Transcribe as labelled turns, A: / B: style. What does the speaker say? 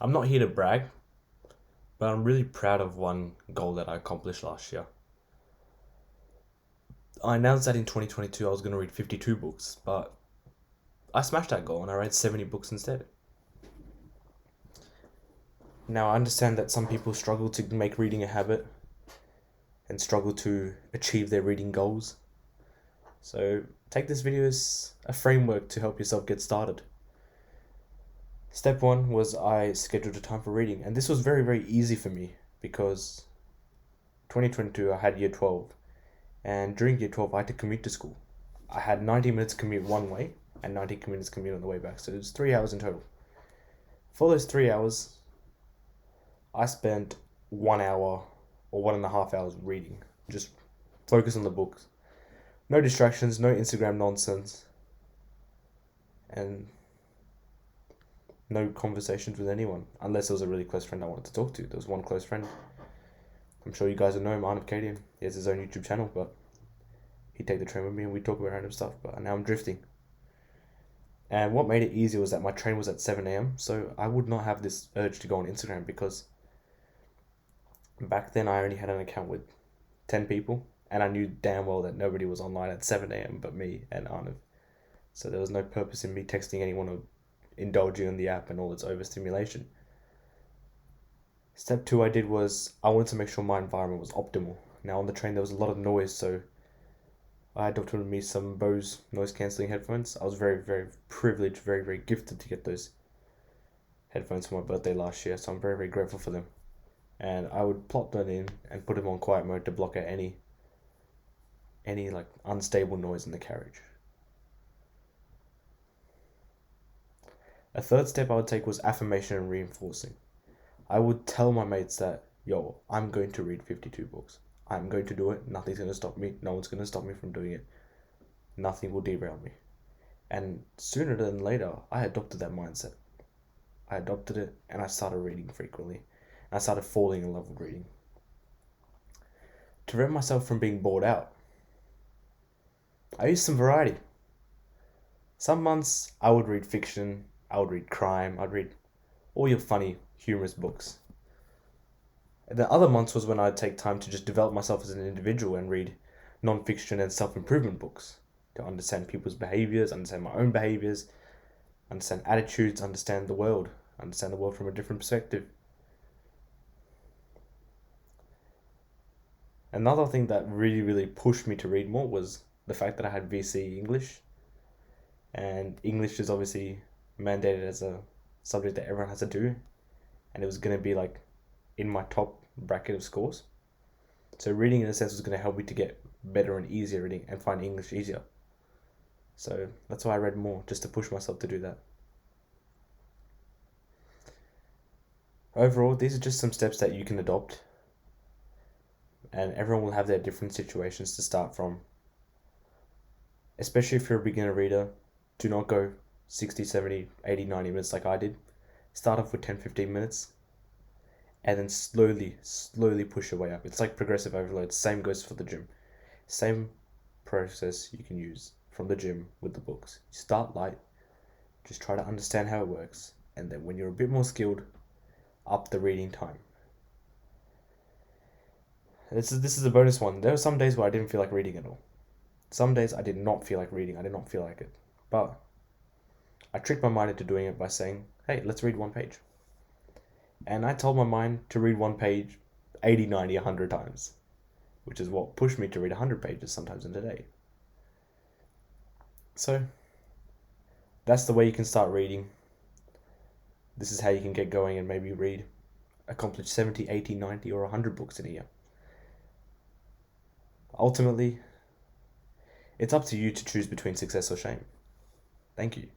A: I'm not here to brag, but I'm really proud of one goal that I accomplished last year. I announced that in 2022 I was going to read 52 books, but I smashed that goal and I read 70 books instead. Now, I understand that some people struggle to make reading a habit and struggle to achieve their reading goals. So, take this video as a framework to help yourself get started. Step one was I scheduled a time for reading, and this was very, very easy for me because 2022 I had year 12, and during year 12 I had to commute to school. I had 90 minutes commute one way and 90 minutes commute on the way back, so it was 3 hours in total. For those 3 hours, I spent 1 hour or 1.5 hours reading, just focus on the books. No distractions, no Instagram nonsense, and no conversations with anyone, unless there was a really close friend I wanted to talk to. There was one close friend. I'm sure you guys will know him, Arnav Kadian. He has his own YouTube channel, but he'd take the train with me and we'd talk about random stuff, but now I'm drifting. And what made it easier was that my train was at 7 a.m, so I would not have this urge to go on Instagram because back then I only had an account with 10 people, and I knew damn well that nobody was online at 7 a.m. but me and Arnav. So there was no purpose in me texting anyone or indulging in the app and all its overstimulation. Step two I did was I wanted to make sure my environment was optimal. Now on the train there was a lot of noise, so I adopted with me some Bose noise cancelling headphones. I was very, very privileged, very, very gifted to get those headphones for my birthday last year, so I'm very, very grateful for them. And I would plop them in and put them on quiet mode to block out any like unstable noise in the carriage. A third step I would take was affirmation and reinforcing. I would tell my mates that, yo, I'm going to read 52 books. I'm going to do it. Nothing's going to stop me. No one's going to stop me from doing it. Nothing will derail me. And sooner than later, I adopted that mindset. I adopted it and I started reading frequently. And I started falling in love with reading. To prevent myself from being bored out, I used some variety. Some months I would read fiction, I would read crime, I'd read all your funny, humorous books. And the other months was when I'd take time to just develop myself as an individual and read non-fiction and self-improvement books to understand people's behaviors, understand my own behaviors, understand attitudes, understand the world from a different perspective. Another thing that really, really pushed me to read more was the fact that I had VC English. And English is obviously mandated as a subject that everyone has to do. And it was going to be like in my top bracket of scores. So reading in a sense was going to help me to get better and easier reading and find English easier. So that's why I read more, just to push myself to do that. Overall, these are just some steps that you can adopt. And everyone will have their different situations to start from. Especially if you're a beginner reader, do not go 60, 70, 80, 90 minutes like I did. Start off with 10, 15 minutes. And then slowly push your way up. It's like progressive overload. Same goes for the gym. Same process you can use from the gym with the books. You start light, just try to understand how it works, and then when you're a bit more skilled, up the reading time. This is a bonus one. There were some days where I didn't feel like reading at all. Some days I did not feel like reading. I did not feel like it. But I tricked my mind into doing it by saying, hey, let's read one page. And I told my mind to read one page 80, 90, 100 times, which is what pushed me to read 100 pages sometimes in a day. So that's the way you can start reading. This is how you can get going and maybe accomplish 70, 80, 90, or 100 books in a year. Ultimately, it's up to you to choose between success or shame. Thank you.